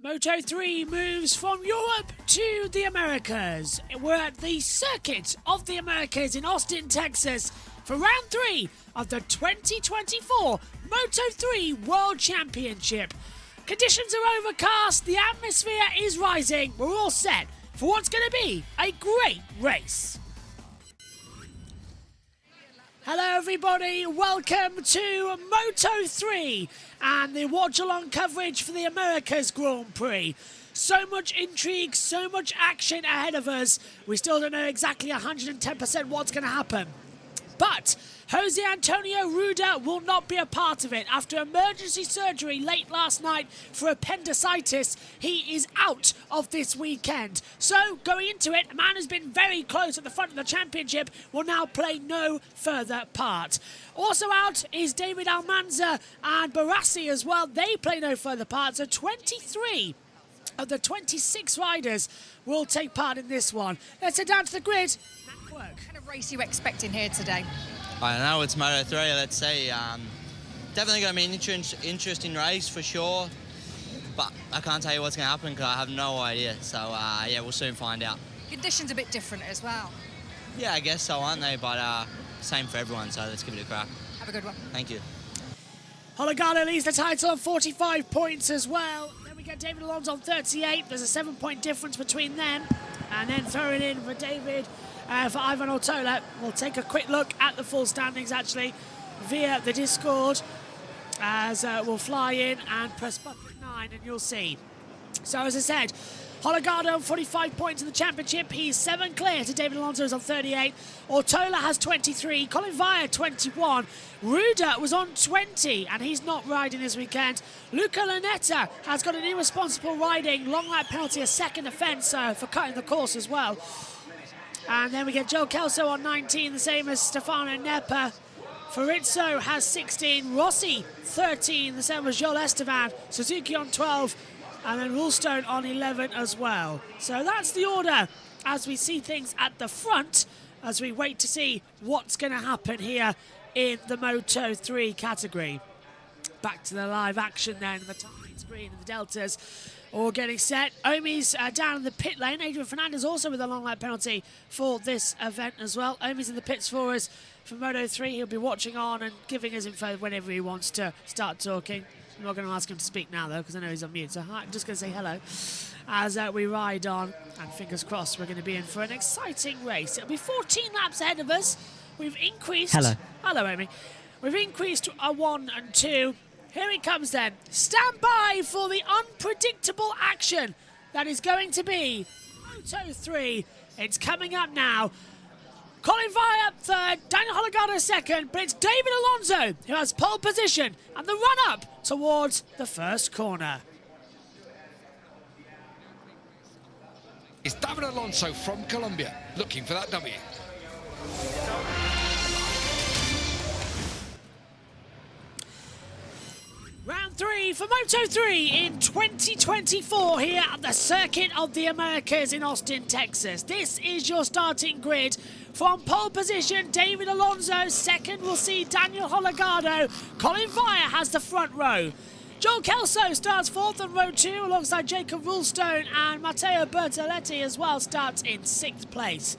Moto3 moves from Europe to the Americas. We're at the Circuit of the Americas in Austin, Texas for round 3 of the 2024 Moto3 World Championship. Conditions are overcast, the atmosphere is rising. We're all set for what's going to be a great race. Hello everybody, welcome to Moto3 and the watch-along coverage for the Americas Grand Prix. So much intrigue, so much action ahead of us. We still don't know exactly 110% what's going to happen. But Jose Antonio Ruda will not be a part of it. After emergency surgery late last night for appendicitis, he is out of this weekend. So, going into it, a man who's been very close at the front of the championship will now play no further part. Also out is David Almanza and Barassi as well. They play no further part, so 23 of the 26 riders will take part in this one. Let's head down to the grid. What kind of race are you expecting here today? I don't know, it's Moto3, let's see. Definitely going to be an interesting race for sure, but I can't tell you what's going to happen because I have no idea. So, yeah, we'll soon find out. Conditions a bit different as well. Yeah, I guess so, aren't they? But same for everyone, so let's give it a crack. Have a good one. Thank you. Hologado leads the title on 45 points as well. Then we get David Alonso on 38. There's a 7-point difference between them. And then throwing in for David... for Ivan Ortola. We'll take a quick look at the full standings actually via the Discord as we'll fly in and press button 9 and you'll see. So as I said, Hologado on 45 points in the championship. He's 7 clear to David Alonso's on 38. Ortola has 23. Colin Via 21. Ruda was on 20 and he's not riding this weekend. Luca Lanetta has got an irresponsible riding, long lap penalty, a second offence for cutting the course as well. And then we get Joe Kelso on 19, the same as Stefano Nepa. Farizzo has 16, Rossi 13, the same as Joel Estevan. Suzuki on 12, and then Rulstone on 11 as well. So that's the order as we see things at the front, as we wait to see what's going to happen here in the Moto3 category. Back to the live action then, the timing screen and the deltas. All getting set. Omi's down in the pit lane. Adrian Fernandez also with a long lap penalty for this event as well. Omi's in the pits for us for Moto3. He'll be watching on and giving us info whenever he wants to start talking. I'm not going to ask him to speak now though because I know he's on mute. So I'm just going to say hello as we ride on. And fingers crossed we're going to be in for an exciting race. It'll be 14 laps ahead of us. We've increased... Hello. Hello, Omi. We've increased a 1 and 2. Here it comes then. Stand by for the unpredictable action that is going to be Moto3. It's coming up now. Colin Via third, Daniel Hologado second, but it's David Alonso who has pole position and the run up towards the first corner. It's David Alonso from Colombia looking for that W. Round 3 for Moto3 in 2024 here at the Circuit of the Americas in Austin, Texas. This is your starting grid. From pole position, David Alonso. Second, we'll see Daniel Hologado. Colin Via has the front row. Joel Kelso starts 4th on row 2 alongside Jacob Rulstone, and Matteo Bertoletti as well starts in 6th place.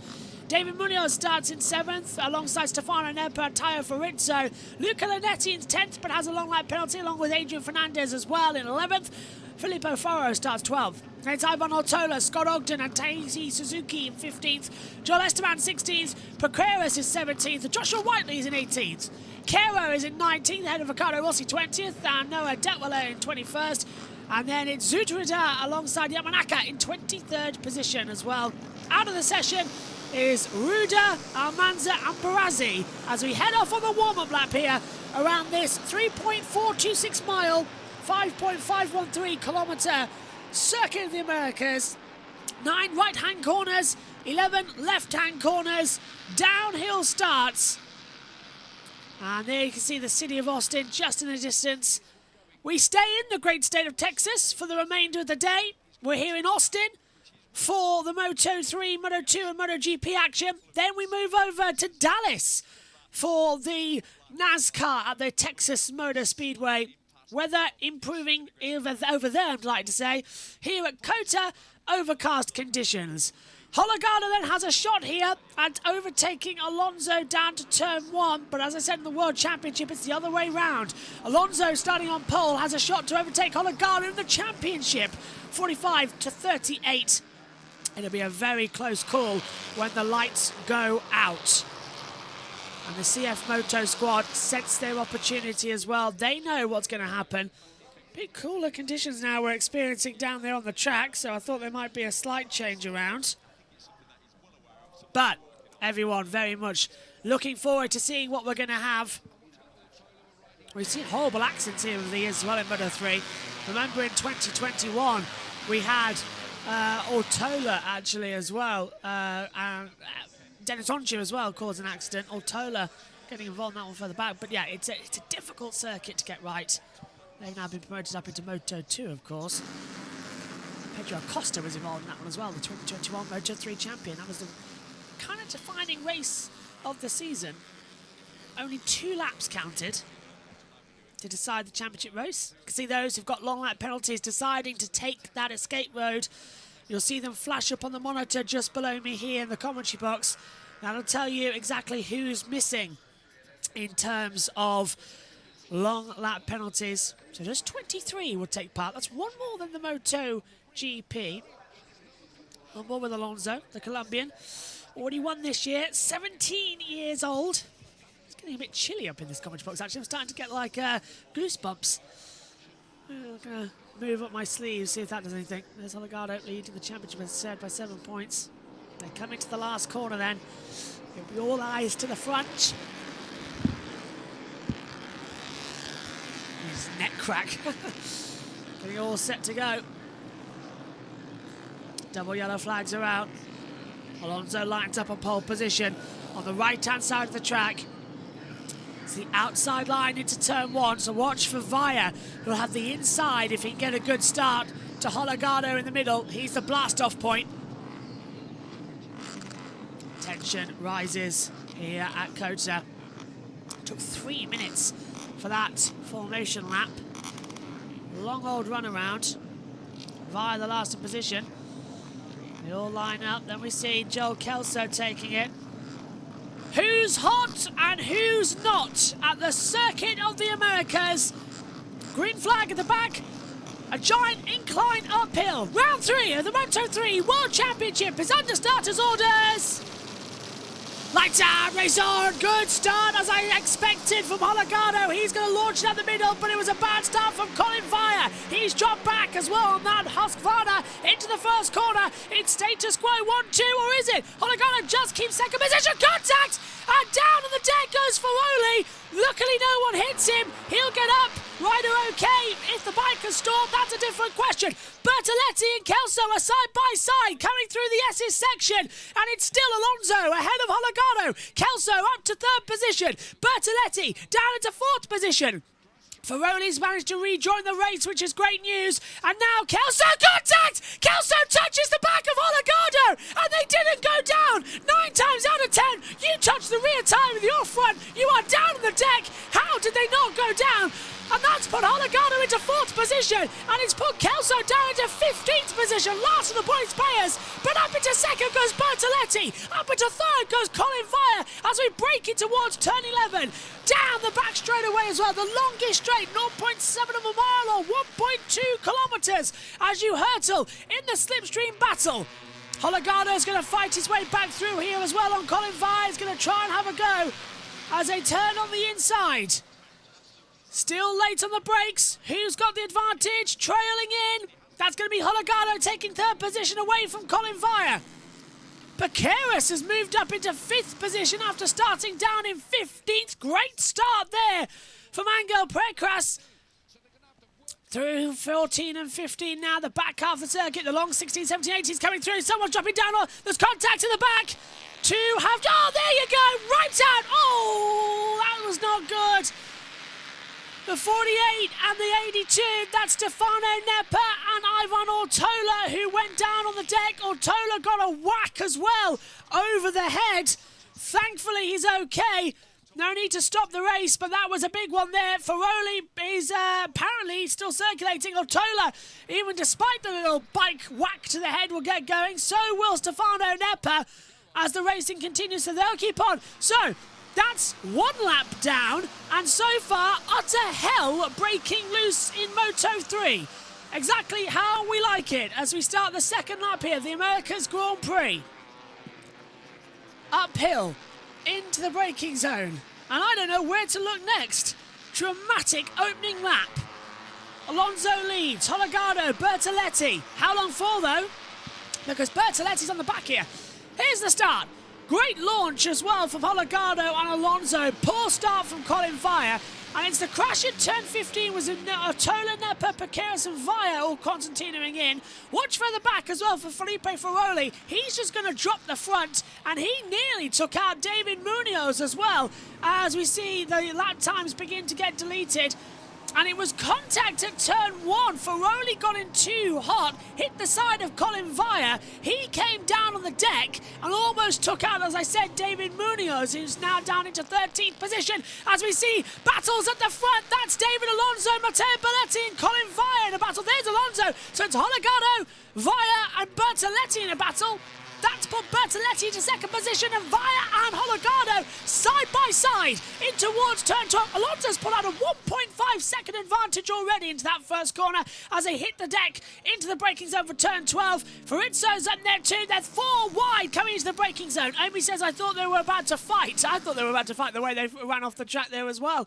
David Munoz starts in 7th alongside Stefano Nepa and Taio Farizzo. Luca Lanetti in 10th but has a long lap penalty along with Adrian Fernandez as well in 11th. Filippo Faro starts 12th. Then it's Ivan Ortola, Scott Ogden and Taisi Suzuki in 15th. Joel Esteban 16th. Pequeras is 17th. Joshua Whiteley is in 18th. Caro is in 19th, ahead of Ricardo Rossi 20th. And Noah Detwiller in 21st. And then it's Zutrida alongside Yamanaka in 23rd position as well. Out of the session is Ruda, Almanza and Barassi as we head off on the warm-up lap here around this 3.426 mile, 5.513 kilometre Circuit of the Americas. 9 right-hand corners, 11 left-hand corners, downhill starts. And there you can see the city of Austin just in the distance. We stay in the great state of Texas for the remainder of the day. We're here in Austin for the Moto3, Moto2 and MotoGP action. Then we move over to Dallas for the NASCAR at the Texas Motor Speedway. Weather improving over there, I'd like to say. Here at Kota, overcast conditions. Hologado then has a shot here at overtaking Alonso down to turn 1, but as I said in the World Championship, it's the other way round. Alonso, starting on pole, has a shot to overtake Hologado in the Championship, 45 to 38. It'll be a very close call when the lights go out. And the CF Moto squad sets their opportunity as well. They know what's going to happen. Bit cooler conditions now we're experiencing down there on the track, so I thought there might be a slight change around. But everyone very much looking forward to seeing what we're going to have. We've seen horrible accidents here over the years as well in Moto3. Remember in 2021 we had Ortola actually as well, and Dennis Onchu as well caused an accident. Ortola getting involved in that one further back. But yeah, it's a difficult circuit to get right. They've now been promoted up into Moto2, of course. Pedro Acosta was involved in that one as well, the 2021 Moto3 champion. That was the kind of defining race of the season. Only 2 laps counted to decide the championship race. You can see those who've got long lap penalties deciding to take that escape road. You'll see them flash up on the monitor just below me here in the commentary box. That'll tell you exactly who's missing in terms of long lap penalties. So just 23 will take part. That's one more than the Moto GP. One more with Alonso, the Colombian. Already won this year, 17 years old. It's getting a bit chilly up in this commentary box, actually. I'm starting to get like goosebumps. I'm going to move up my sleeves, see if that does anything. There's Hologado leading the championship, as said, by 7 points. They're coming to the last corner then. It'll be all eyes to the front. His neck crack. Getting all set to go. Double yellow flags are out. Alonso lines up on pole position on the right-hand side of the track. It's the outside line into turn 1, so watch for Vaya, who'll have the inside if he can get a good start to Hologado in the middle. He's the blast-off point. Tension rises here at Kota. Took 3 minutes for that formation lap. Long old run around. Via the last in position. They all line up, then we see Joel Kelso taking it. Who's hot and who's not at the Circuit of the Americas? Green flag at the back. A giant incline uphill. Round 3 of the Moto3 World Championship is under starters' orders. Lights out, race on, good start as I expected from Hologado. He's going to launch down the middle, but it was a bad start from Colin Vaya. He's dropped back as well on that Husqvarna into the first corner. It's status quo 1-2, or is it? Hologado just keeps second position, contact, and down on the deck goes Ferroli. Luckily no one hits him. He'll get up, rider okay. If the bike has stalled, that's a different question. Bertoletti and Kelso are side by side coming through the S's section, and it's still Alonso ahead of Hologado. Kelso up to 3rd position. Bertoletti down into 4th position. Ferroli's managed to rejoin the race, which is great news. And now Kelso, contact! Kelso touches the back of Hologado, and they didn't go down. 9 times out of 10, you touch the rear tyre with your front, you are down on the deck. How did they not go down? And that's put Hologado into 4th position, and it's put Kelso down into 15th position, last of the points payers. But up into 2nd goes Bertoletti, up into 3rd goes Colin Vaya as we break it towards turn 11. Down the back straight away as well, the longest straight, 0.7 of a mile or 1.2 kilometres as you hurtle in the slipstream battle. Hologado's going to fight his way back through here as well on Colin Vaya. He's going to try and have a go as they turn on the inside. Still late on the brakes. Who's got the advantage? Trailing in. That's going to be Hologado taking 3rd position away from Colin Vaya. Baqueras has moved up into 5th position after starting down in 15th. Great start there from Angel Precras. Through 14 and 15 now, the back half of the circuit, the long 16, 17, 18 is coming through. Someone's dropping down. There's contact in the back. Oh, there you go. Right out. Oh, that was not good. The 48 and the 82, that's Stefano Neppa and Ivan Ortola who went down on the deck. Ortola got a whack as well over the head. Thankfully he's okay. No need to stop the race, but that was a big one there. Ferroli is apparently still circulating. Ortola, even despite the little bike whack to the head, will get going. So will Stefano Neppa as the racing continues, so they'll keep on. So that's one lap down, and so far, utter hell breaking loose in Moto3. Exactly how we like it as we start the second lap here of the America's Grand Prix. Uphill into the braking zone, and I don't know where to look next. Dramatic opening lap. Alonso leads, Holgado, Bertoletti. How long for though? Because Bertoletti's on the back here. Here's the start. Great launch as well from Holgado and Alonso. Poor start from Colin Vire. And it's the crash at turn 15 was Ortola, Neppa, Piqueras and Vire all concertinaing in. Watch for the back as well for Felipe Ferroli. He's just going to drop the front, and he nearly took out David Munoz as well, as we see the lap times begin to get deleted. And it was contact at turn 1. Ferroli got in too hot, hit the side of Colin Vire. He came down on the deck and almost took out, as I said, David Munoz, who's now down into 13th position. As we see battles at the front, that's David Alonso, Matteo Belletti and Colin Vire in a battle. There's Alonso, so it's Holgado, Vire and Bertoletti in a battle. That's put Bertoletti into second position, and Vire and Holgado side by side in towards turn 12. Alonso's put out a 1.5 second advantage already into that first corner as they hit the deck into the braking zone for turn 12. Farizzo's up there too. They're 4 wide coming into the braking zone. Amy says, I thought they were about to fight. I thought they were about to fight the way they ran off the track there as well.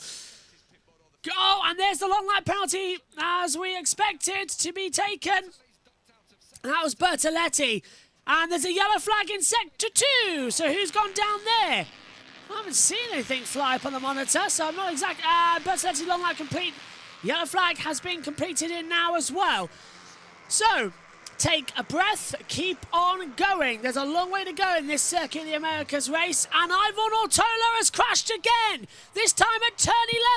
Oh, and there's the long lap penalty as we expected to be taken. That was Bertoletti. And there's a yellow flag in sector 2. So who's gone down there? I haven't seen anything fly up on the monitor, so I'm not exact. Bertoletti long lap complete. Yellow flag has been completed in now as well. So take a breath, keep on going. There's a long way to go in this Circuit of the Americas race, and Ivan Ortola has crashed again. This time at turn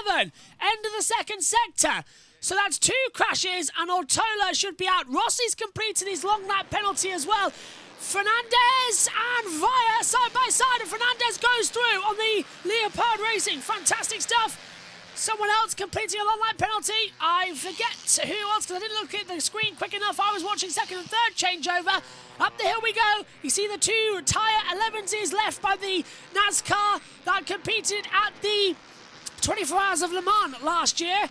11, end of the second sector. So that's 2 crashes, and Ortola should be out. Rossi's completed his long lap penalty as well. Fernandez and Vire side by side, and Fernandez goes through on the Leopard Racing. Fantastic stuff. Someone else completing a long lap penalty. I forget who else, because I didn't look at the screen quick enough. I was watching second and third changeover. Up the hill we go. You see the 2 tyre 11s left by the NASCAR that competed at the 24 Hours of Le Mans last year.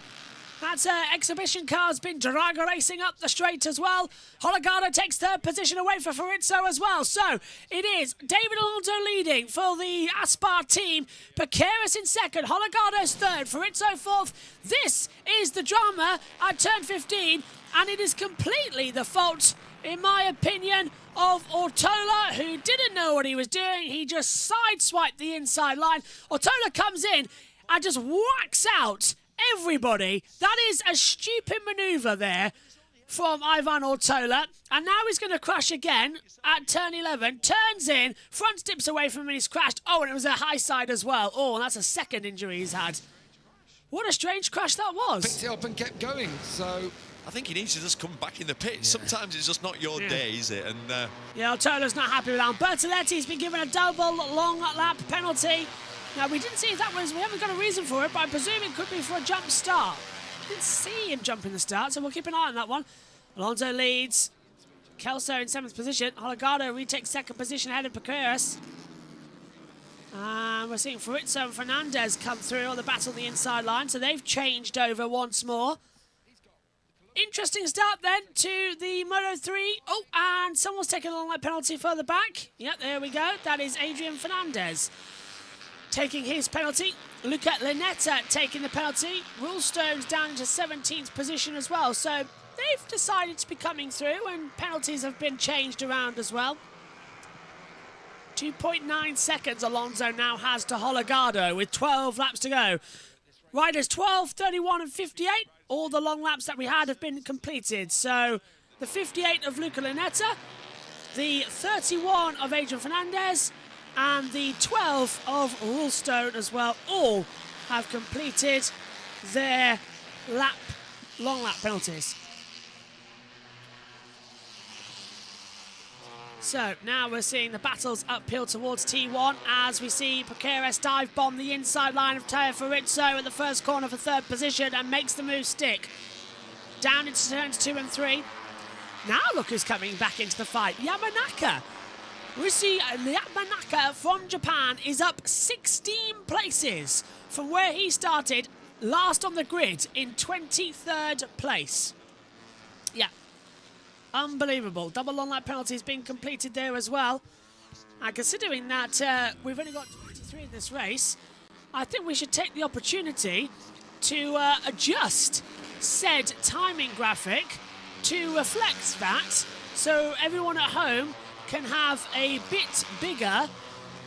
That's exhibition car's been drag racing up the straight as well. Holgado takes third position away for Farizzo as well. So it is David Alonso leading for the Aspar team. Piqueras in second. Holgado's third. Farizzo fourth. This is the drama at turn 15. And it is completely the fault, in my opinion, of Ortola, who didn't know what he was doing. He just sideswiped the inside line. Ortola comes in and just whacks out everybody. That is a stupid manoeuvre there from Ivan Ortola. And now he's going to crash again at turn 11. Turns in, front tips away from him and he's crashed. Oh, and it was a high side as well. Oh, and that's a second injury he's had. What a strange crash that was. Picked it up and kept going, so I think he needs to just come back in the pit. Yeah. Sometimes it's just not your day, is it? And yeah, Ortola's not happy with that. Bertoletti's been given a double long lap penalty. Now, we didn't see if that was, we haven't got a reason for it, but I presume it could be for a jump start. Didn't see him jump in the start, so we'll keep an eye on that one. Alonso leads. Kelso in 7th position. Holgado retakes 2nd position ahead of Piqueras. And we're seeing Farizzo and Fernandez come through on the battle of the inside line, so they've changed over once more. Interesting start then to the Moto3. Oh, and someone's taking a long lap penalty further back. Yep, there we go. That is Adrian Fernandez taking his penalty. Luca Linetta taking the penalty. Rulstone's down into 17th position as well. So they've decided to be coming through, and penalties have been changed around as well. 2.9 seconds Alonso now has to Holgado with 12 laps to go. Riders 12, 31 and 58. All the long laps that we had have been completed. So the 58 of Luca Linetta, the 31 of Adrian Fernandez, and the 12 of Rulstone as well, all have completed their long lap penalties. So now we're seeing the battles uphill towards T1 as we see Prix dive bomb the inside line of Teo Farizzo at the first corner for third position and makes the move stick. Down into turns 2 and 3. Now look who's coming back into the fight. Yamanaka. We see Yamanaka from Japan is up 16 places from where he started last on the grid in 23rd place. Yeah. Unbelievable. Double long lap penalties being completed there as well. And considering that we've only got 23 in this race, I think we should take the opportunity to adjust said timing graphic to reflect that, so everyone at home can have a bit bigger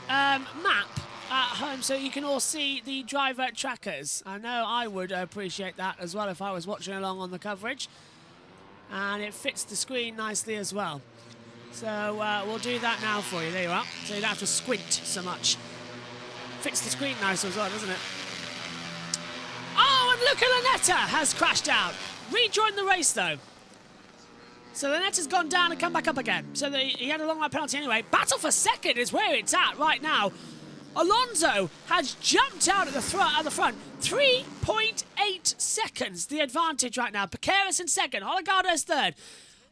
map at home so you can all see the driver trackers. I know I would appreciate that as well if I was watching along on the coverage. And it fits the screen nicely as well. So we'll do that now for you. There you are. So you don't have to squint so much. Fits the screen nice as well, doesn't it? Oh, and Luca Lanetta has crashed out. Rejoined the race, though. So Lanetta's gone down and come back up again. So he had a long lap penalty anyway. Battle for second is where it's at right now. Alonso has jumped out at the front. 3.8 seconds the advantage right now. Prix in second. Holgado's third.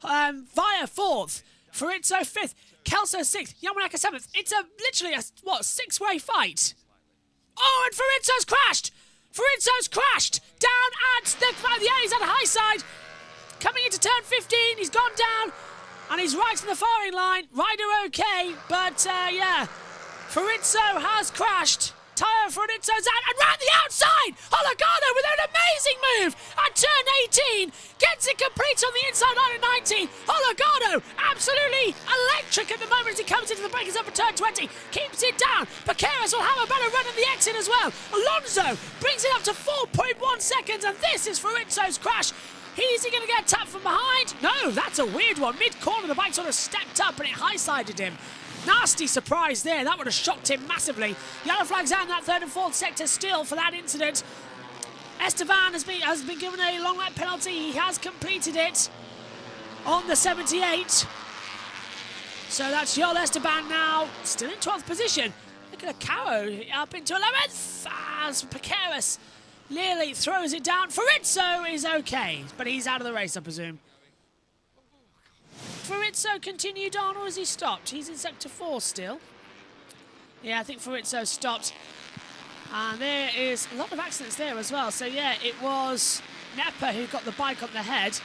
Via fourth. Farizzo fifth. Kelso sixth. Yamanaka seventh. It's literally a six-way fight. Oh, and Farizzo's crashed. Farizzo's crashed down at the he's on the high side. Coming into turn 15. He's gone down. And he's right in the firing line. Rider okay. But, yeah. Farizzo has crashed. Teo Farizzo's out and round the outside. Holgado with an amazing move at turn 18. Gets it complete on the inside line at 19. Holgado absolutely electric at the moment as he comes into the breakers up for turn 20. Keeps it down. Prix will have a better run at the exit as well. Alonso brings it up to 4.1 seconds and this is Farizzo's crash. Is he going to get tapped from behind? No, that's a weird one. Mid-corner, the bike sort of stepped up and it high-sided him. Nasty surprise there. That would have shocked him massively. Yellow flags out in that third and fourth sector still for that incident. Esteban has been given a long lap penalty. He has completed it on the 78. So that's Joel Esteban now still in 12th position. Look at Caro up into 11th as Prix nearly throws it down. Farizzo is okay, but he's out of the race, I presume. Farizzo continued on, or has he stopped? He's in sector 4 still. Yeah, I think Farizzo stopped. And there is a lot of accidents there as well. So, yeah, it was Nepa who got the bike on the head.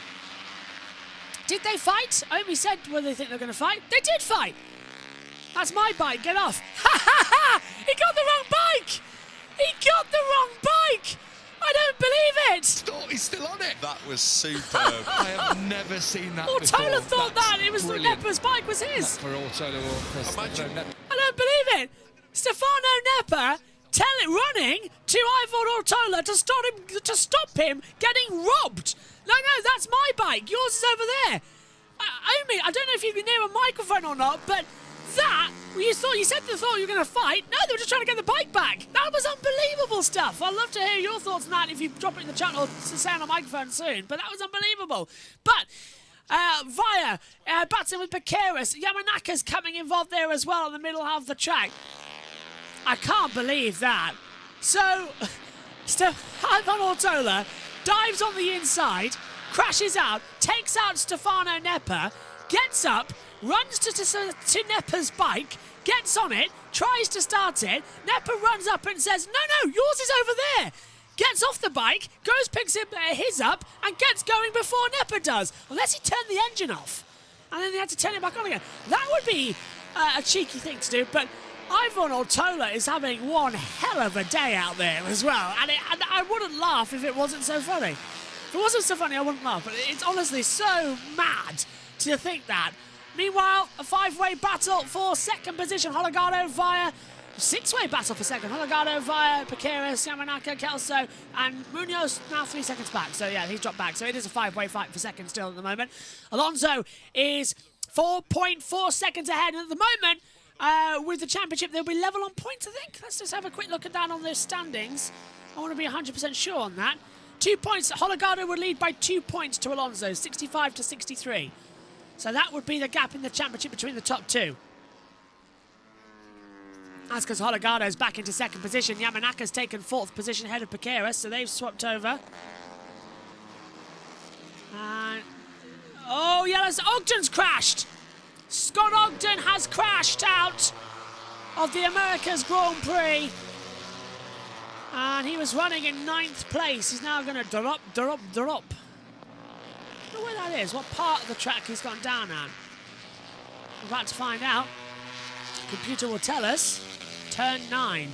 Did they fight? Omi said, well, they think they're going to fight. They did fight. That's my bike. Get off. Ha, ha, ha! He got the wrong bike. He got the wrong bike. I don't believe it! Oh, he's still on it! That was superb. I have never seen that Ortola before. thought that it was Nepa's bike was his. For Ortola or for Imagine. I don't believe it. Stefano Nepa running to Ivor Ortola to stop him getting robbed. No, that's my bike. Yours is over there. Omi, I don't know if you've been near a microphone or not, but that, you said they thought you were going to fight. No, they were just trying to get the bike back. That was unbelievable stuff. I'd love to hear your thoughts on that if you drop it in the chat or say on a microphone soon. But that was unbelievable. But Via battling with Prix. Yamanaka's coming involved there as well in the middle half of the track. I can't believe that. So, Ivan Ortola dives on the inside, crashes out, takes out Stefano Nepa, gets up, runs to Nepa's bike, gets on it, tries to start it. Nepa runs up and says, no, yours is over there. Gets off the bike, goes, picks his up, and gets going before Nepa does. Unless he turned the engine off. And then they had to turn it back on again. That would be a cheeky thing to do, but Ivan Ortola is having one hell of a day out there as well. And I wouldn't laugh if it wasn't so funny. If it wasn't so funny, I wouldn't laugh. But it's honestly so mad to think that. Meanwhile, a 5-way battle for second position. Holgado via 6-way battle for second. Holgado via Prix, Yamanaka, Kelso, and Munoz now 3 seconds back. So yeah, he's dropped back. So it is a 5-way fight for second still at the moment. Alonso is 4.4 seconds ahead. And at the moment, with the championship, they'll be level on points, I think. Let's just have a quick look at that on their standings. I want to be 100% sure on that. 2 points. Holgado would lead by 2 points to Alonso, 65 to 63. So that would be the gap in the championship between the top two. That's because Hologardo's back into second position. Yamanaka's taken fourth position ahead of Piqueras, so they've swapped over. And oh, yes, Ogden's crashed. Scott Ogden has crashed out of the America's Grand Prix. And he was running in 9th place. He's now going to drop. I don't know where that is, what part of the track he's gone down at. We're about to find out. Computer will tell us. Turn 9.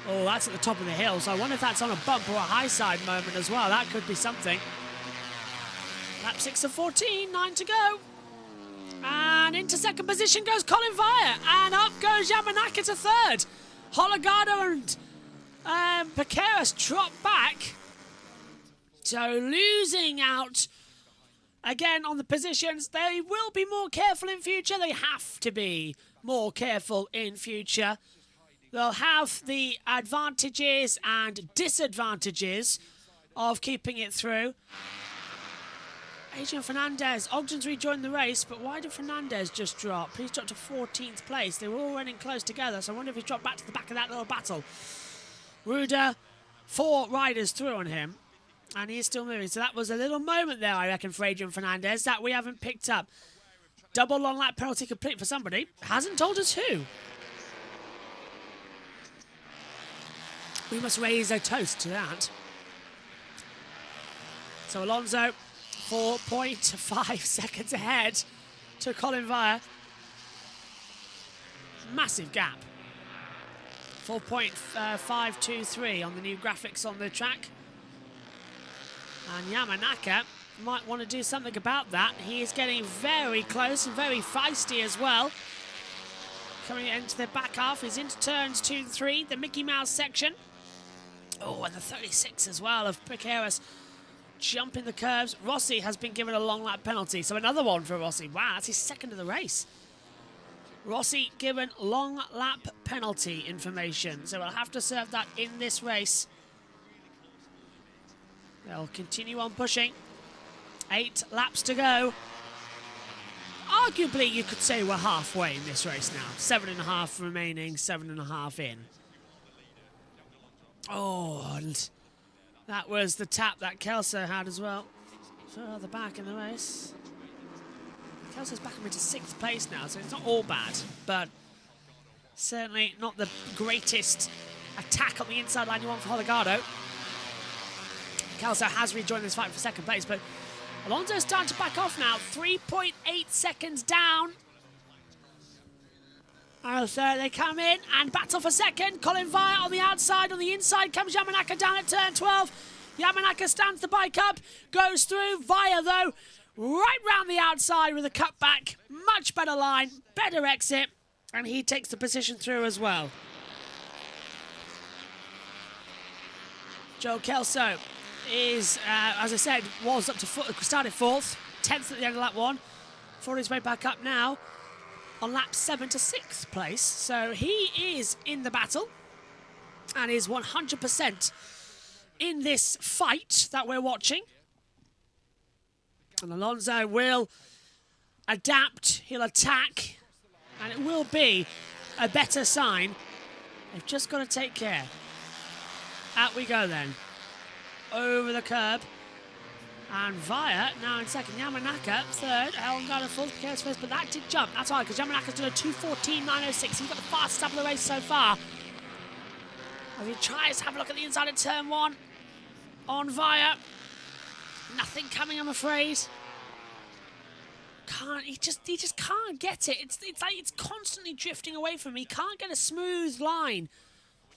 Oh, that's at the top of the hill, so I wonder if that's on a bump or a high side moment as well. That could be something. Lap 6 of 14, 9 to go. And into second position goes Colin Vire, and up goes Yamanaka to third. Hologardo and Piqueras drop back. So losing out again on the positions. They will be more careful in future. They have to be more careful in future. They'll have the advantages and disadvantages of keeping it through. Adrian Fernandez, Ogden's rejoined the race, but why did Fernandez just drop? He's dropped to 14th place. They were all running close together, so I wonder if he's dropped back to the back of that little battle. Ruda, 4 riders through on him, and he is still moving. So that was a little moment there, I reckon, for Adrian Fernandez that we haven't picked up. Double long lap penalty complete for somebody. Hasn't told us who. We must raise a toast to that. So Alonso, 4.5 seconds ahead to Colin Vire. Massive gap. 4.523 on the new graphics on the track. And Yamanaka might want to do something about that. He is getting very close and very feisty as well. Coming into the back half, he's into turns 2 and 3, the Mickey Mouse section. Oh, and the 36 as well of Piqueras jumping the curves. Rossi has been given a long lap penalty, so another one for Rossi. Wow, that's his second of the race. Rossi given long lap penalty information, so we'll have to serve that in this race. They'll continue on pushing. 8 laps to go. Arguably, you could say we're halfway in this race now. 7.5 remaining, 7.5 in. Oh, and that was the tap that Kelso had as well. Further back in the race. Kelso's back into 6th place now, so it's not all bad, but certainly not the greatest attack on the inside line you want for Hologardo. Kelso has rejoined this fight for 2nd place, but Alonso's starting to back off now. 3.8 seconds down. So they come in and battle for 2nd. Colin Vire on the outside. On the inside comes Yamanaka down at turn 12. Yamanaka stands the bike up, goes through. Vire, though, right round the outside with a cutback. Much better line, better exit, and he takes the position through as well. Joe Kelso is, as I said, was up to started 4th, 10th at the end of lap 1, fought his way back up now on lap 7 to 6th place. So he is in the battle and is 100% in this fight that we're watching. And Alonso will adapt, he'll attack, and it will be a better sign. They've just got to take care. Out we go then. Over the curb. And Vire now in 2nd. Yamanaka 3rd. Hologardo 4th. Piqueras 1st, but that did jump. That's why, because Yamanaka's doing a 2:14.906. He's got the fastest up of the race so far. As he tries to have a look at the inside of turn 1 on Vire. Nothing coming, I'm afraid. He just can't get it. It's like it's constantly drifting away from him. He can't get a smooth line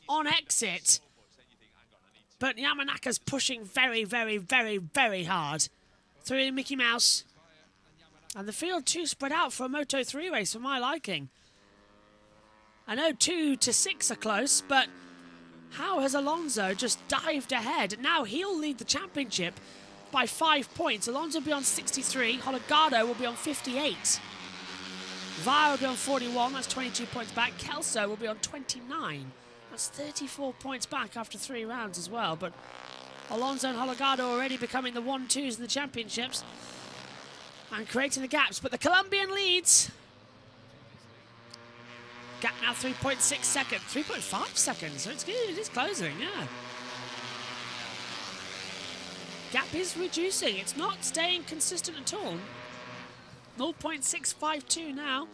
on exit. But Yamanaka's pushing very, very, very, very hard through the Mickey Mouse. And the field too spread out for a Moto3 race for my liking. I know 2 to 6 are close, but how has Alonso just dived ahead? Now he'll lead the championship by 5 points. Alonso will be on 63. Hologardo will be on 58. Vire will be on 41. That's 22 points back. Kelso will be on 29. That's 34 points back after 3 rounds as well. But Alonso and Hologardo already becoming the 1-2s in the championships. and creating the gaps. But the Colombian leads. Gap now 3.6 seconds, 3.5 seconds. So it's good. It is closing, yeah. Gap is reducing. It's not staying consistent at all. 0.652 now.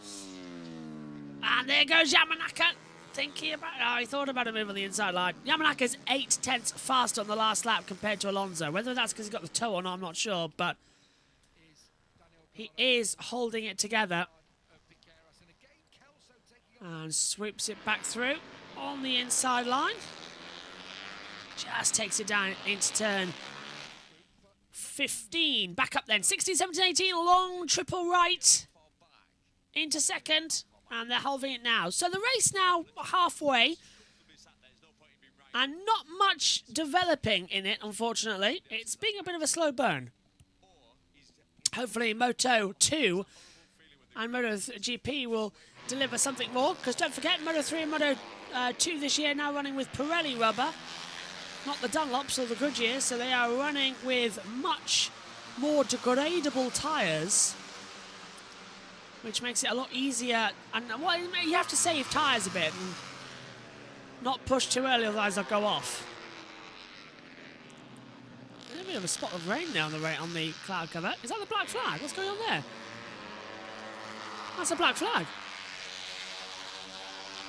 And there goes Yamanaka. Thinking about it. Oh, he thought about a move on the inside line. Yamanaka's 0.8 faster on the last lap compared to Alonso. Whether that's because he got the toe or not, I'm not sure. But he is holding it together. And swoops it back through on the inside line. Just takes it down into turn 15. Back up then. 16, 17, 18. Long triple right into second. And they're holding it now. So the race now halfway. And not much developing in it, unfortunately. It's being a bit of a slow burn. Hopefully Moto2 and MotoGP will deliver something more. Because don't forget, Moto3 and Moto2 this year now running with Pirelli rubber. Not the Dunlops or the Goodyears. So they are running with much more degradable tyres, which makes it a lot easier. And well, you have to save tyres a bit and not push too early, otherwise they'll go off. There's a bit of a spot of rain there on the cloud cover. Is that the black flag? What's going on there? That's a black flag.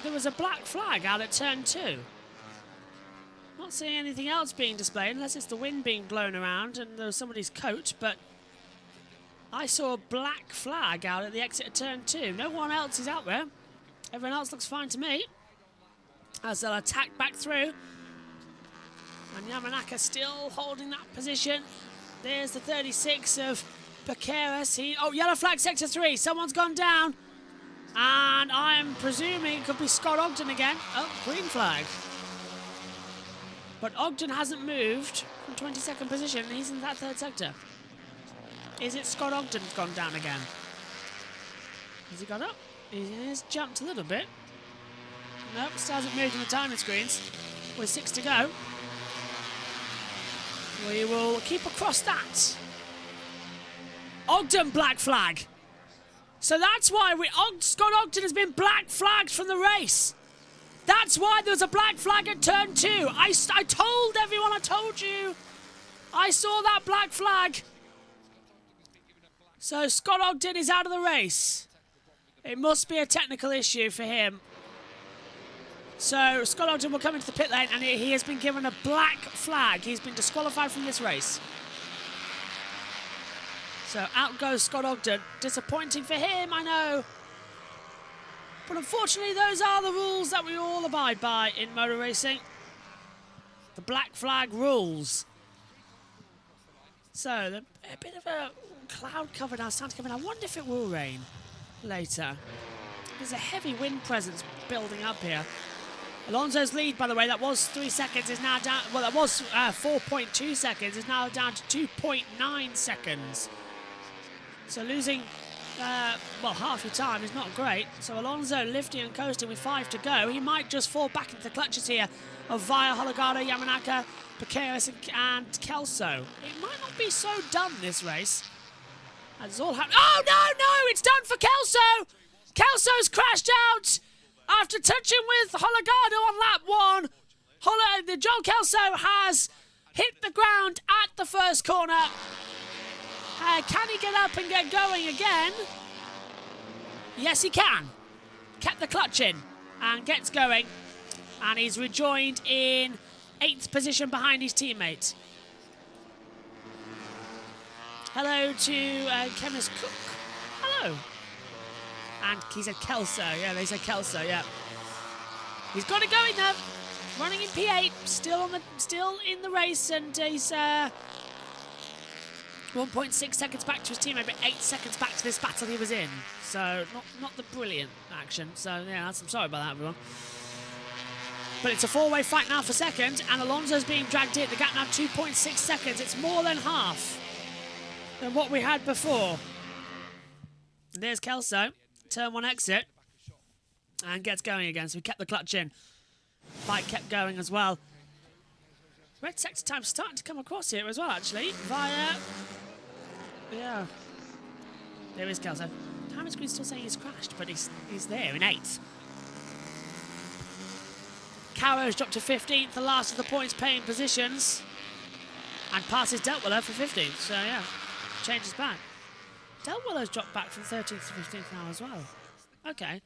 There was a black flag out at turn 2. Not seeing anything else being displayed, unless it's the wind being blown around and there was somebody's coat, but I saw a black flag out at the exit of turn 2. No one else is out there. Everyone else looks fine to me. As they'll attack back through. And Yamanaka still holding that position. There's the 36 of Piqueras. Oh, yellow flag, sector 3. Someone's gone down. And I'm presuming it could be Scott Ogden again. Oh, green flag. But Ogden hasn't moved from 22nd position. He's in that 3rd sector. Is it Scott Ogden gone down again? Has he got up? He has jumped a little bit. Nope, still hasn't moved on the timing screens. With 6 to go. We will keep across that. Ogden black flag. So that's why Scott Ogden has been black flagged from the race. That's why there was a black flag at turn 2. I told everyone, I told you. I saw that black flag. So Scott Ogden is out of the race. It must be a technical issue for him. So Scott Ogden will come into the pit lane and he has been given a black flag. He's been disqualified from this race. So out goes Scott Ogden. Disappointing for him, I know. But unfortunately, those are the rules that we all abide by in motor racing. The black flag rules. So, a bit of a cloud cover now starting to come in. I wonder if it will rain later. There's a heavy wind presence building up here. Alonso's lead, by the way, that was 3 seconds, is now down. Well, that was 4.2 seconds, is now down to 2.9 seconds. So losing, well, half your time is not great. So Alonso lifting and coasting with 5 to go. He might just fall back into the clutches here of Via, Hologado, Yamanaka, Piqueras and Kelso. It might not be so done this race. That's all happening. Oh, no, it's done for Kelso. Kelso's crashed out after touching with Hologado on lap 1. The Joel Kelso has hit the ground at the first corner. Can he get up and get going again? Yes, he can. Kept the clutch in and gets going. And he's rejoined in 8th position behind his teammate. Hello to Chemist Cook. Hello. And he said Kelso. Yeah, they said Kelso, yeah. He's got it going though. Running in P8, still in the race, and he's 1.6 seconds back to his teammate, but 8 seconds back to this battle he was in. So not the brilliant action. So yeah, I'm sorry about that, everyone. But it's a 4-way fight now for second, and Alonso's being dragged in. The gap now 2.6 seconds. It's more than half than what we had before. And there's Kelso, turn 1 exit, and gets going again. So we kept the clutch in. Fight kept going as well. Red sector time starting to come across here as well, actually. Via, yeah. There is Kelso. Timing screen's still saying he's crashed, but he's there in 8th. Caro's dropped to 15th, the last of the points-paying positions. And passes Deltwiller for 15th, so yeah, changes back. Deltwiller's dropped back from 13th to 15th now as well. Okay.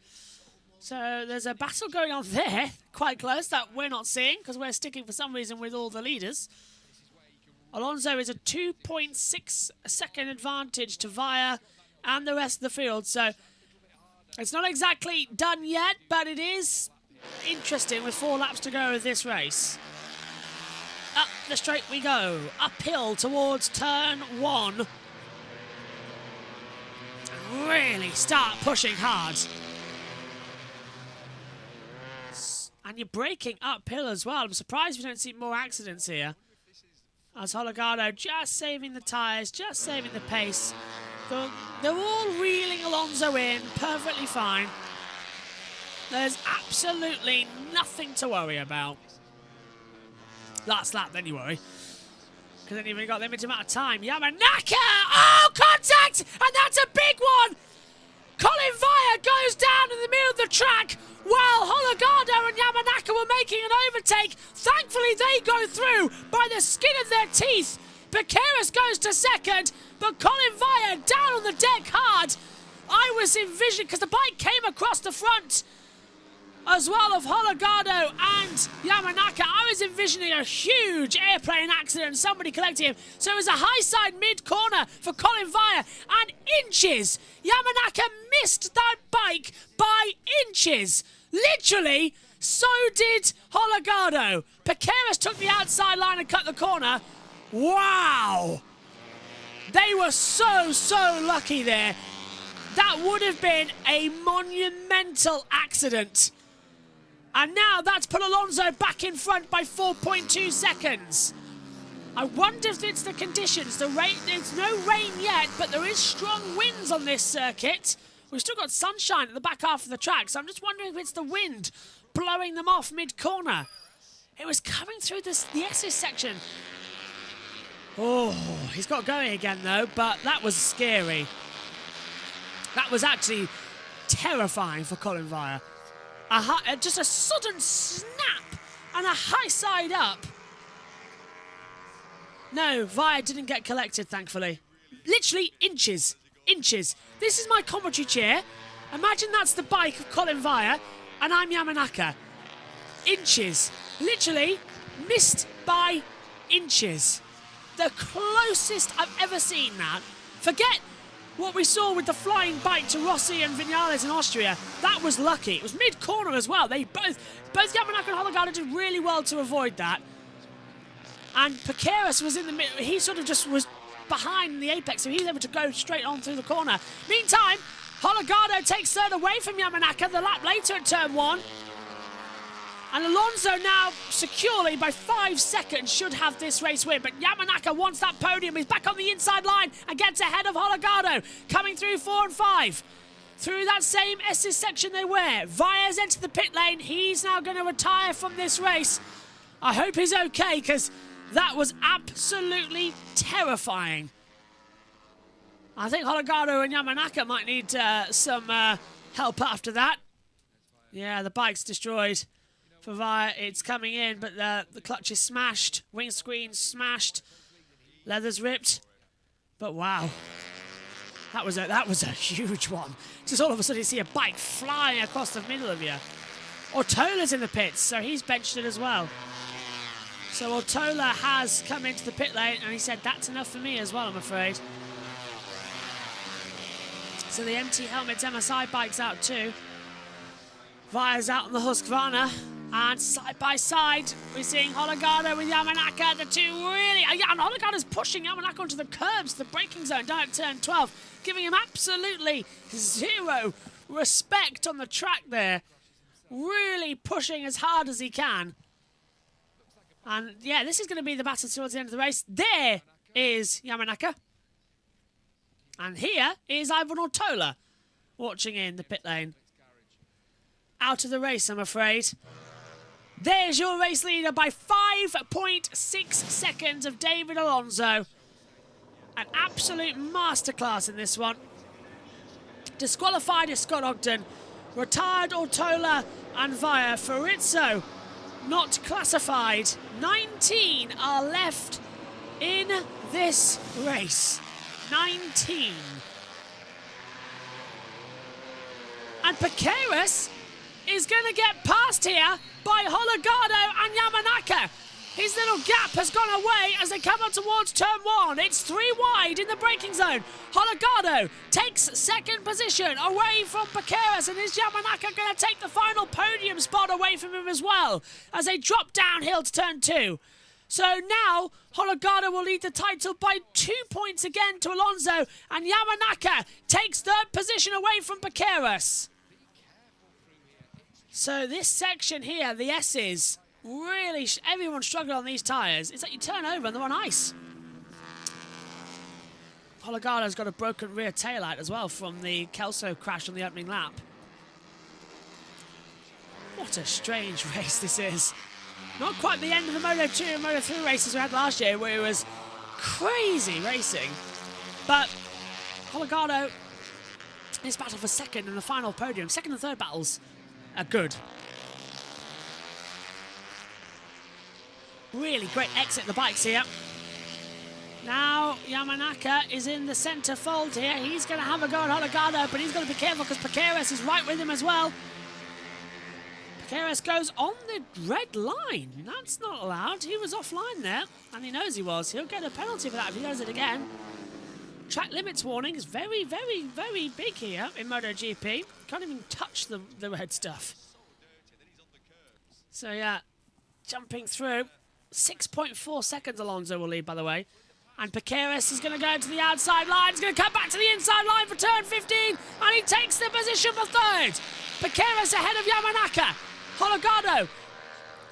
So there's a battle going on there, quite close, that we're not seeing, because we're sticking for some reason with all the leaders. Alonso is a 2.6 second advantage to Via and the rest of the field, so it's not exactly done yet, but it is interesting with 4 laps to go of this race. Up the straight we go, uphill towards turn 1. Really start pushing hard. And you're braking uphill as well. I'm surprised we don't see more accidents here. As Holgado just saving the tyres, just saving the pace. They're all reeling Alonso in, perfectly fine. There's absolutely nothing to worry about. Last lap, then you worry. Because then you've only got a limited amount of time. Yamanaka! Oh, contact! And that's a big one! Colin Via goes down in the middle of the track while Holgado and Yamanaka were making an overtake. Thankfully, they go through by the skin of their teeth. Piqueras goes to second, but Colin Via down on the deck hard. I was envisioning, because the bike came across the front as well of Holgado and Yamanaka. I was envisioning a huge airplane accident, somebody collecting him. So it was a high side mid-corner for Colin Via, and inches. Yamanaka missed that bike by inches. Literally, so did Holgado. Piqueras took the outside line and cut the corner. Wow! They were so lucky there. That would have been a monumental accident. And now that's put Alonso back in front by 4.2 seconds. I wonder if it's the conditions. There's no rain yet, but there is strong winds on this circuit. We've still got sunshine at the back half of the track, so I'm just wondering if it's the wind blowing them off mid-corner. It was coming through the S's section. Oh, he's got going again, though, but that was scary. That was actually terrifying for Colin Via. Just a sudden snap and a high side up. No, Via didn't get collected, thankfully. Literally inches. Inches. This is my commentary chair. Imagine that's the bike of Colin Via, and I'm Yamanaka. Inches. Literally missed by inches. The closest I've ever seen that. Forget what we saw with the flying bike to Rossi and Vinales in Austria. That was lucky. It was mid-corner as well. They both Yamanaka and Holgado did really well to avoid that. And Piqueras was in the middle. He sort of just was behind the apex, so he's able to go straight on through the corner. Meantime, Holgado takes third away from Yamanaka the lap later at turn 1. And Alonso now securely by 5 seconds should have this race win. But Yamanaka wants that podium. He's back on the inside line and gets ahead of Holgado. Coming through 4 and 5. Through that same S's section they were. Via's entered the pit lane. He's now going to retire from this race. I hope he's okay, because that was absolutely terrifying. I think Holgado and Yamanaka might need some help after that. Yeah, the bike's destroyed. For Via, it's coming in, but the clutch is smashed. Windscreen smashed. Leather's ripped. But wow. That was a huge one. Just all of a sudden you see a bike flying across the middle of you. Ortola's in the pits, so he's benched it as well. So Ortola has come into the pit lane, and he said, that's enough for me as well, I'm afraid. So the MT Helmets MSI bike's out too. Via's out on the Husqvarna. And side by side, we're seeing Holgado with Yamanaka. The two really... and Holgado's pushing Yamanaka onto the curbs, the braking zone, down at turn 12, giving him absolutely zero respect on the track there. Really pushing as hard as he can. And, yeah, this is going to be the battle towards the end of the race. There is Yamanaka. And here is Ivan Ortola watching in the pit lane. Out of the race, I'm afraid. There's your race leader by 5.6 seconds of David Alonso. An absolute masterclass in this one. Disqualified is Scott Ogden. Retired Ortola and Via. Farizzo not classified. 19 are left in this race. 19. And Piqueras is going to get passed here by Holgado and Yamanaka. His little gap has gone away as they come up towards turn 1. It's 3 wide in the braking zone. Holgado takes second position away from Piqueras, and is Yamanaka going to take the final podium spot away from him as well as they drop downhill to turn 2. So now Holgado will lead the title by 2 points again to Alonso, and Yamanaka takes third position away from Piqueras. So this section here, the S's, really, everyone's struggling on these tyres. It's like you turn over and they're on ice. Holgado's got a broken rear taillight as well from the Kelso crash on the opening lap. What a strange race this is. Not quite the end of the Moto2 and Moto3 races we had last year, where it was crazy racing. But Holgado, his battle for second in the final podium, second and third battles are good. Really great exit the bikes here. Now Yamanaka is in the centre fold here. He's going to have a go at Holgado, but he's got to be careful because Piqueras is right with him as well. Piqueras goes on the red line. That's not allowed. He was offline there, and he knows he was. He'll get a penalty for that if he does it again. Track limits warning is very, very, very big here in MotoGP. Can't even touch the red stuff. So yeah, jumping through. 6.4 seconds Alonso will lead, by the way. And Piqueras is going to go to the outside line. He's going to come back to the inside line for turn 15. And he takes the position for third. Piqueras ahead of Yamanaka. Holgado,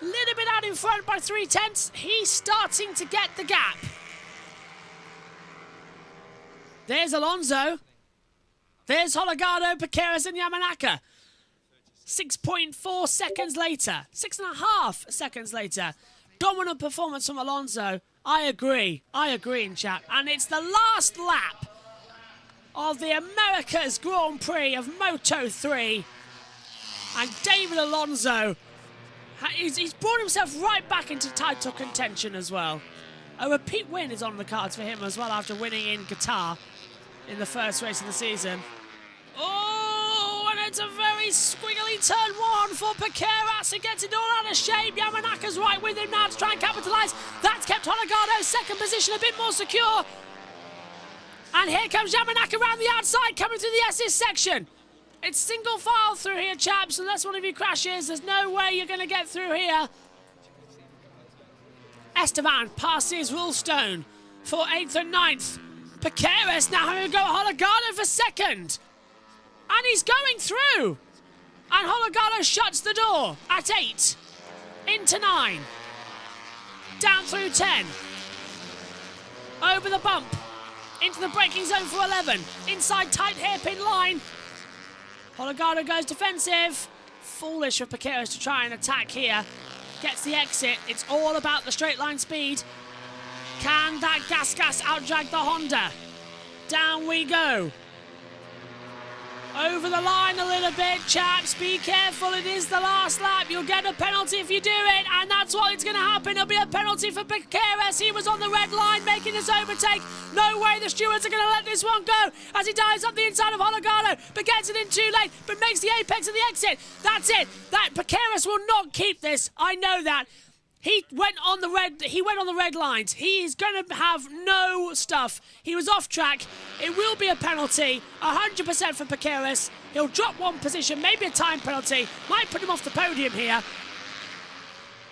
a little bit out in front by 0.3. He's starting to get the gap. There's Alonso. There's Holgado, Piqueras and Yamanaka. 6.4 seconds later. 6.5 seconds later. Dominant performance from Alonso. I agree in chat. And it's the last lap of the America's Grand Prix of Moto3. And David Alonso, he's brought himself right back into title contention as well. A repeat win is on the cards for him as well after winning in Qatar in the first race of the season. Oh, and it's a very squiggly turn 1 for Piqueras. He gets it all out of shape. Yamanaka's right with him now to try and capitalise. That's kept Holgado's second position a bit more secure. And here comes Yamanaka around the outside, coming through the S's section. It's single file through here, chaps, unless one of you crashes. There's no way you're going to get through here. Esteban passes Woolstone for 8th and 9th. Piqueras now having to go Holgado for second. And he's going through. And Holgado shuts the door at 8. Into 9. Down through 10. Over the bump. Into the braking zone for 11. Inside tight hairpin line. Holgado goes defensive. Foolish of Piqueras to try and attack here. Gets the exit. It's all about the straight line speed. Can that gas outdrag the Honda? Down we go. Over the line a little bit, chaps. Be careful, it is the last lap. You'll get a penalty if you do it, and that's what it's going to happen. There'll be a penalty for Piqueras. He was on the red line making this overtake. No way the stewards are going to let this one go as he dives up the inside of Holgado, but gets it in too late, but makes the apex of the exit. That's it. That Piqueras will not keep this. I know that. He went on the red lines. He is going to have no stuff. He was off track. It will be a penalty, 100% for Piqueras. He'll drop one position, maybe a time penalty. Might put him off the podium here.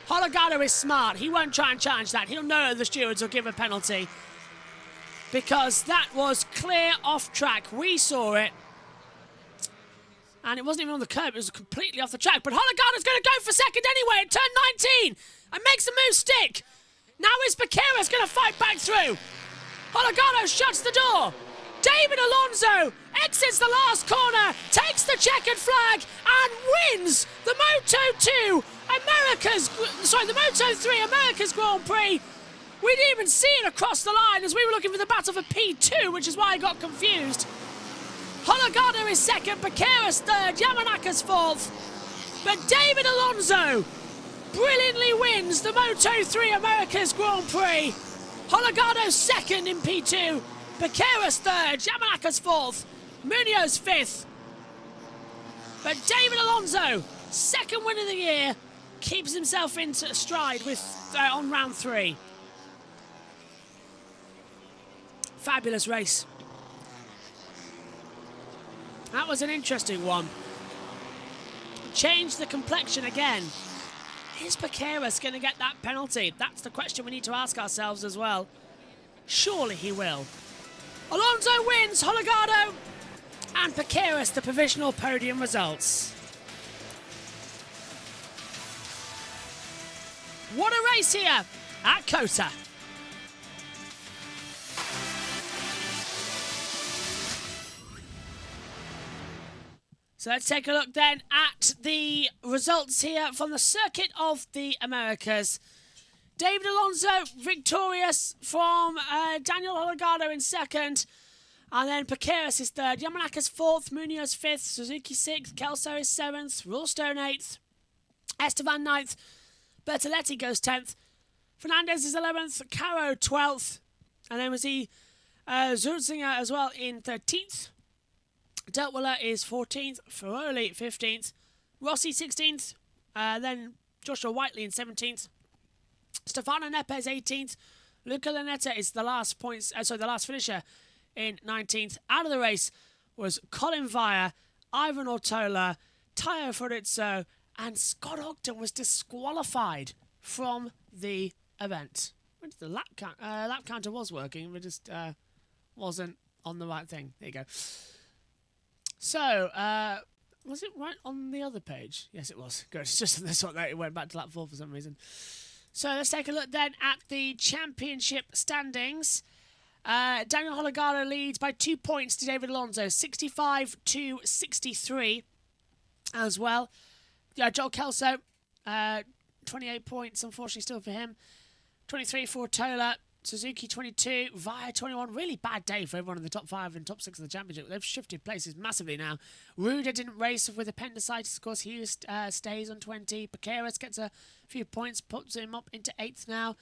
Holgado is smart. He won't try and challenge that. He'll know the stewards will give a penalty because that was clear off track. We saw it. And it wasn't even on the curb. It was completely off the track. But Holgado's going to go for second anyway at turn 19. And makes the move stick. Now is Piqueras going to fight back through. Holgado shuts the door. David Alonso exits the last corner, takes the checkered flag, and wins the Moto3 America's Grand Prix. We didn't even see it across the line as we were looking for the battle for P2, which is why I got confused. Hologado is second, Bakera's third, Yamanaka's fourth. But David Alonso brilliantly wins the Moto3 America's Grand Prix. Hologado second in P2, Bakera's third, Yamanaka's fourth, Munoz fifth. But David Alonso, second win of the year, keeps himself into stride with on round 3. Fabulous race. That was an interesting one. Changed the complexion again. Is Bakeras going to get that penalty? That's the question we need to ask ourselves as well. Surely he will. Alonso wins, Hologado, and Bakeras the provisional podium results. What a race here at Kota. So let's take a look then at the results here from the Circuit of the Americas. David Alonso victorious from Daniel Hologado in second. And then Paqueras is third. Yamanaka's fourth. Munoz fifth. Suzuki sixth. Kelso is seventh. Rulstone eighth. Esteban ninth. Bertoletti goes 10th. Fernandez is 11th. Caro 12th. And then we see Zurzinger as well in 13th. Deltwiller is 14th, Ferroli 15th, Rossi 16th, then Joshua Whiteley in 17th, Stefano Nepes 18th, Luca Lanetta is the last finisher in 19th. Out of the race was Colin Vire, Ivan Ortola, Tayo Fiorizzo, and Scott Ogden was disqualified from the event. The lap counter was working, but just wasn't on the right thing. There you go. So, was it right on the other page? Yes, it was. Good. It's just this one that it went back to lap 4 for some reason. So, let's take a look then at the championship standings. Daniel Hologado leads by 2 points to David Alonso, 65 to 63 as well. Joel Kelso, 28 points, unfortunately, still for him. 23 for Tola. Suzuki 22, Via 21. Really bad day for everyone in the top 5 and top 6 of the championship. They've shifted places massively now. Ruda didn't race with appendicitis. Of course, he stays on 20. Paqueras gets a few points, puts him up into 8th now.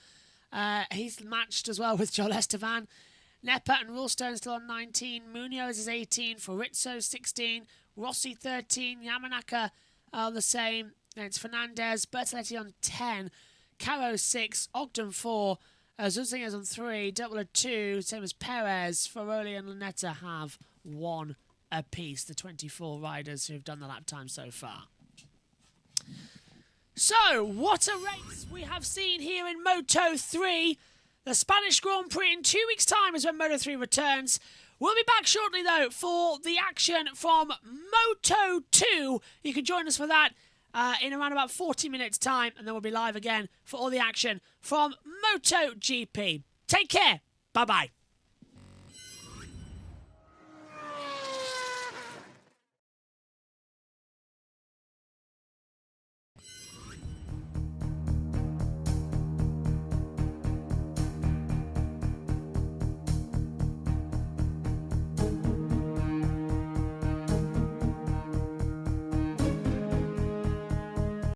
He's matched as well with Joel Estevan. Nepa and Rulstone still on 19. Munoz is 18. Fiorizzo 16. Rossi 13. Yamanaka on the same. Then it's Fernandez. Bertoletti on 10. Caro 6. Ogden 4. Zunzinger's on 3, Deltwiller 2, same as Perez. Ferroli and Lanetta have 1 apiece, the 24 riders who've done the lap time so far. So, what a race we have seen here in Moto3. The Spanish Grand Prix in 2 weeks' time is when Moto3 returns. We'll be back shortly, though, for the action from Moto2. You can join us for that in around about 40 minutes' time, and then we'll be live again for all the action from MotoGP. Take care. Bye-bye.